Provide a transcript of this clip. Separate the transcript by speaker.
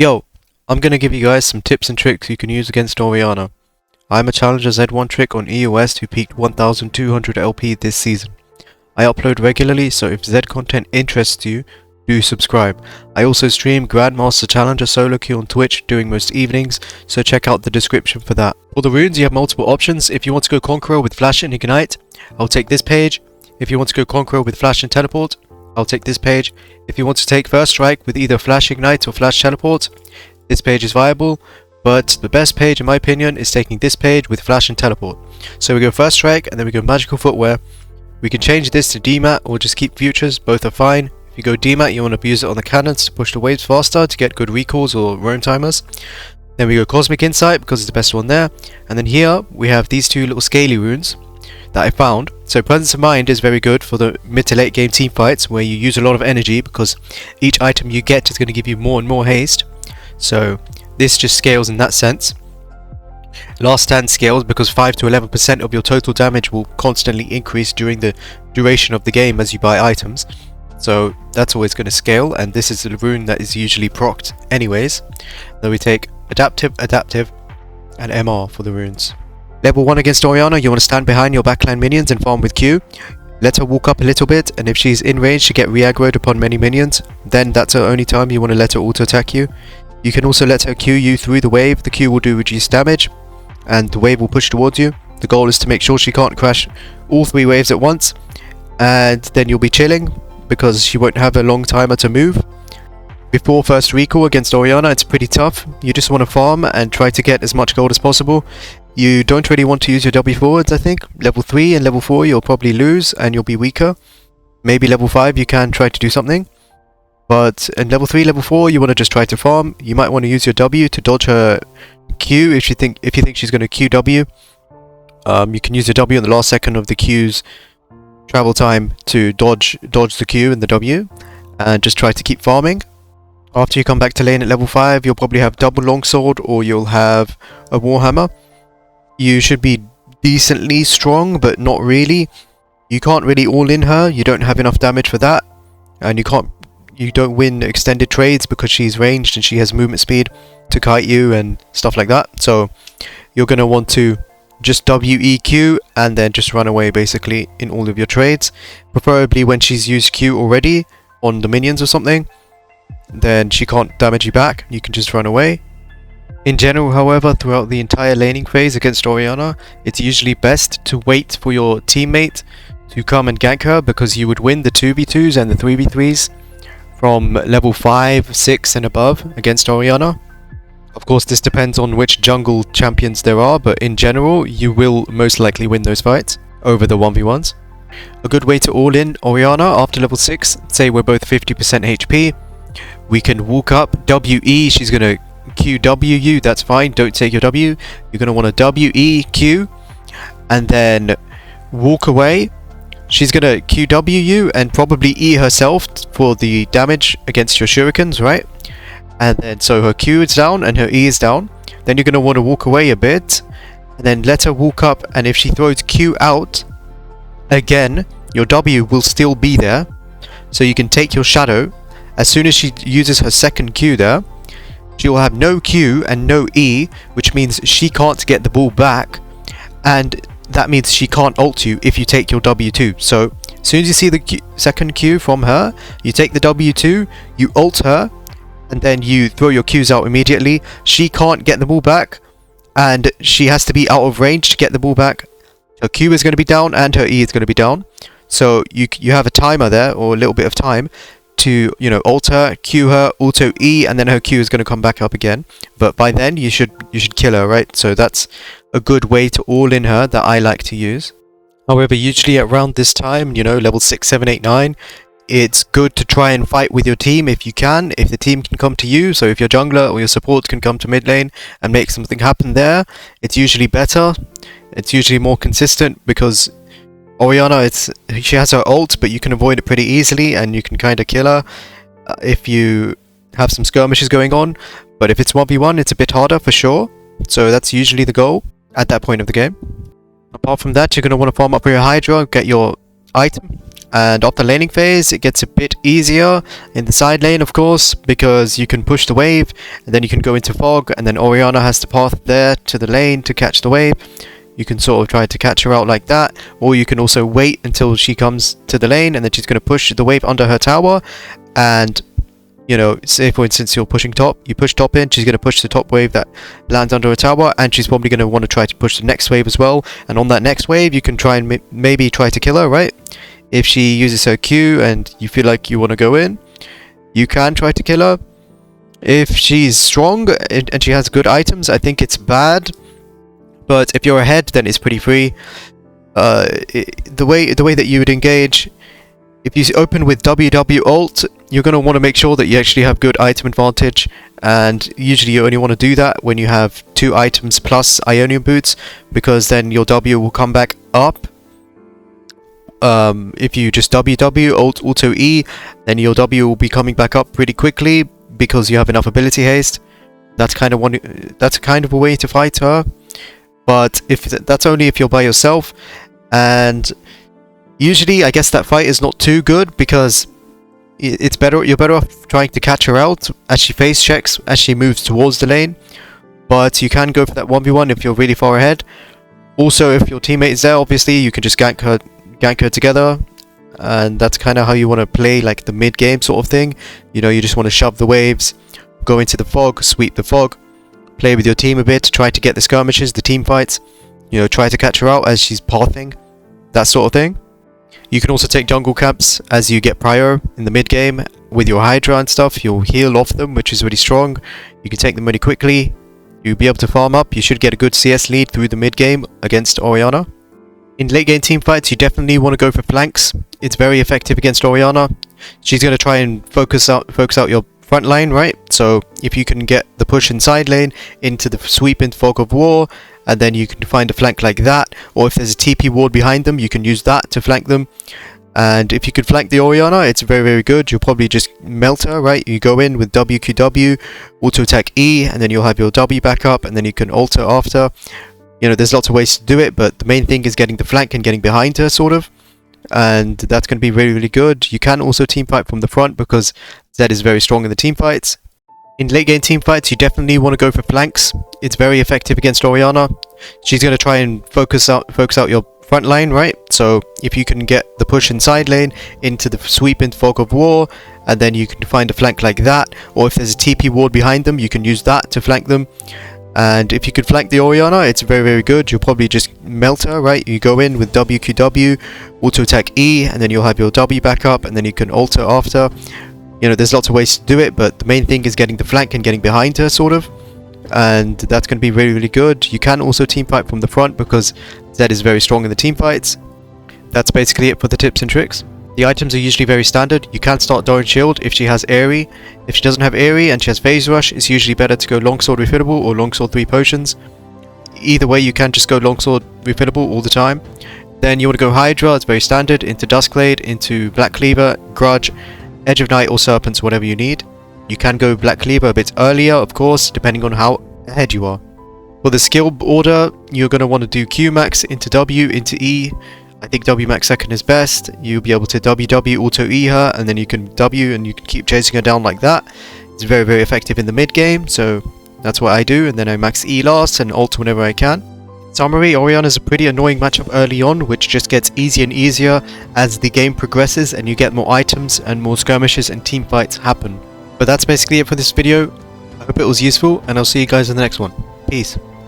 Speaker 1: Yo, I'm gonna give you guys some tips and tricks you can use against Orianna. I'm a Challenger Z1 trick on EOS who peaked 1200 LP this season. I upload regularly, so if Z content interests you, do subscribe. I also stream Grandmaster Challenger solo queue on Twitch during most evenings, so check out the description for that. For the runes, you have multiple options. If you want to go Conqueror with Flash and Ignite, I'll take this page. If you want to go Conqueror with Flash and Teleport, I'll take this page. If you want to take First Strike with either Flash Ignite or Flash Teleport, this page is viable, but the best page in my opinion is taking this page with Flash and Teleport. So we go First Strike and then we go Magical Footwear. We can change this to DMAT or just keep Futures, both are fine. If you go DMAT, you want to use it on the cannons to push the waves faster to get good recalls or roam timers. Then we go Cosmic Insight because it's the best one there. And then here we have these two little scaly runes that I found. So Presence of Mind is very good for the mid to late game team fights where you use a lot of energy because each item you get is going to give you more and more haste. So this just scales in that sense. Last Stand scales because 5 to 11% of your total damage will constantly increase during the duration of the game as you buy items. So that's always going to scale, and this is the rune that is usually procced anyways. Then we take Adaptive, and MR for the runes. Level 1 against Orianna, you want to stand behind your backline minions and farm with Q. Let her walk up a little bit, and if she's in range to get re-aggroed upon many minions, then that's the only time you want to let her auto-attack you. You can also let her Q you through the wave. The Q will do reduced damage, and the wave will push towards you. The goal is to make sure she can't crash all 3 waves at once, and then you'll be chilling, because she won't have a long timer to move. Before first recall against Orianna, it's pretty tough. You just want to farm and try to get as much gold as possible. You don't really want to use your W forwards, I think. Level 3 and level 4 you'll probably lose and you'll be weaker. Maybe level 5 you can try to do something. But in level 3, level 4 you want to just try to farm. You might want to use your W to dodge her Q if you think she's going to QW. You can use your W in the last second of the Q's travel time to dodge the Q and the W. And just try to keep farming. After you come back to lane at level 5, you'll probably have double longsword or you'll have a warhammer. You should be decently strong, but not really. You can't really all-in her, you don't have enough damage for that. And you don't win extended trades because she's ranged and she has movement speed to kite you and stuff like that. So you're going to want to just WEQ and then just run away basically in all of your trades. Preferably when she's used Q already on the minions or something. Then she can't damage you back, you can just run away. In general, however, throughout the entire laning phase against Orianna, it's usually best to wait for your teammate to come and gank her because you would win the 2v2s and the 3v3s from level 5, 6 and above against Orianna. Of course, this depends on which jungle champions there are, but in general, you will most likely win those fights over the 1v1s. A good way to all-in Orianna after level 6, say we're both 50% HP, we can walk up, WE, she's going to QW you, that's fine, don't take your W. You're going to want to WEQ and then walk away. She's going to QW you and probably E herself for the damage against your shurikens, right? And then so her Q is down and her E is down. Then you're going to want to walk away a bit and then let her walk up, and if she throws Q out again, your W will still be there. So you can take your shadow. As soon as she uses her second Q there, she will have no Q and no E, which means she can't get the ball back, and that means she can't ult you if you take your W2. So as soon as you see the second Q from her, you take the W2, you ult her, and then you throw your Qs out immediately. She can't get the ball back, and she has to be out of range to get the ball back. Her Q is going to be down and her E is going to be down. So you have a timer there, or a little bit of time, to, you know, ult her, Q her, auto E, and then her Q is going to come back up again. But by then you should kill her, right? So that's a good way to all-in her that I like to use. However, usually around this time, you know, level 6, 7, 8, 9, it's good to try and fight with your team if you can, if the team can come to you. So if your jungler or your support can come to mid lane and make something happen there, it's usually better. It's usually more consistent because Orianna, she has her ult, but you can avoid it pretty easily and you can kind of kill her if you have some skirmishes going on. But if it's 1v1, it's a bit harder for sure. So that's usually the goal at that point of the game. Apart from that, you're going to want to farm up for your Hydra, get your item, And after laning phase, it gets a bit easier in the side lane, of course, because you can push the wave, and then you can go into fog, and then Orianna has to path there to the lane to catch the wave. You can sort of try to catch her out like that, or you can also wait until she comes to the lane, and then she's going to push the wave under her tower, and, you know, say for instance you're pushing top, you push top in, she's going to push the top wave that lands under her tower, and she's probably going to want to try to push the next wave as well, and on that next wave you can try and maybe try to kill her, right? If she uses her Q and you feel like you want to go in, you can try to kill her. If she's strong and she has good items, I think it's bad. But if you're ahead, then it's pretty free. The way that you would engage, if you open with WW ult, you're going to want to make sure that you actually have good item advantage. And usually you only want to do that when you have 2 items plus Ionian boots, because then your W will come back up. If you just WW ult auto E, then your W will be coming back up pretty quickly because you have enough ability haste. That's kind of a way to fight her. But if that's only if you're by yourself, and usually I guess that fight is not too good because it's better. You're better off trying to catch her out as she phase checks as she moves towards the lane. But you can go for that 1v1 if you're really far ahead. Also, if your teammate is there, obviously you can just gank her together, and that's kind of how you want to play, like the mid game sort of thing. You know, you just want to shove the waves, go into the fog, sweep the fog, play with your team a bit, try to get the skirmishes, the team fights, you know, try to catch her out as she's pathing, that sort of thing. You can also take jungle camps as you get prior in the mid game with your Hydra and stuff. You'll heal off them, which is really strong. You can take them really quickly. You'll be able to farm up. You should get a good CS lead through the mid game against Orianna. In late game team fights, you definitely want to go for flanks. It's very effective against Orianna. She's going to try and focus out your front line, right? So if you can get the push in side lane into the sweep in fog of war, and then you can find a flank like that, or if there's a TP ward behind them, you can use that to flank them. And if you can flank the Orianna, it's very, very good. You'll probably just melt her, right? You go in with WQW, auto attack E, and then you'll have your W back up, and then you can ult her after. You know, there's lots of ways to do it, but the main thing is getting the flank and getting behind her, sort of. And that's going to be really, really good. You can also team fight from the front because Zed is very strong in the team fights. In late game team fights, you definitely want to go for flanks. It's very effective against Orianna. She's going to try and focus out your front line, right? So if you can get the push in side lane into the sweep in fog of war, and then you can find a flank like that, or if there's a TP ward behind them, you can use that to flank them. And if you can flank the Orianna, it's very, very good. You'll probably just melt her, right? You go in with WQW, auto attack E, and then you'll have your W back up, and then you can ult her after. You know, there's lots of ways to do it, but the main thing is getting the flank and getting behind her, sort of. And that's going to be really, really good. You can also team fight from the front because Zed is very strong in the team fights. That's basically it for the tips and tricks. The items are usually very standard. You can start Doran Shield if she has Airy. If she doesn't have Airy and she has Phase Rush, it's usually better to go Longsword Refillable or Longsword 3 Potions. Either way, you can just go Longsword Refillable all the time. Then you want to go Hydra, it's very standard, into Duskblade, into Black Cleaver, Grudge, Edge of Night or Serpents, whatever you need. You can go Black Cleaver a bit earlier, of course, depending on how ahead you are. For the skill order, you're going to want to do Q max into W into E. I think W max second is best. You'll be able to WW auto E her, and then you can W and you can keep chasing her down like that. It's very, very effective in the mid game, so that's what I do, and then I max E last and ult whenever I can. In summary, Orianna is a pretty annoying matchup early on, which just gets easier and easier as the game progresses and you get more items and more skirmishes and team fights happen. But that's basically it for this video. I hope it was useful, and I'll see you guys in the next one. Peace.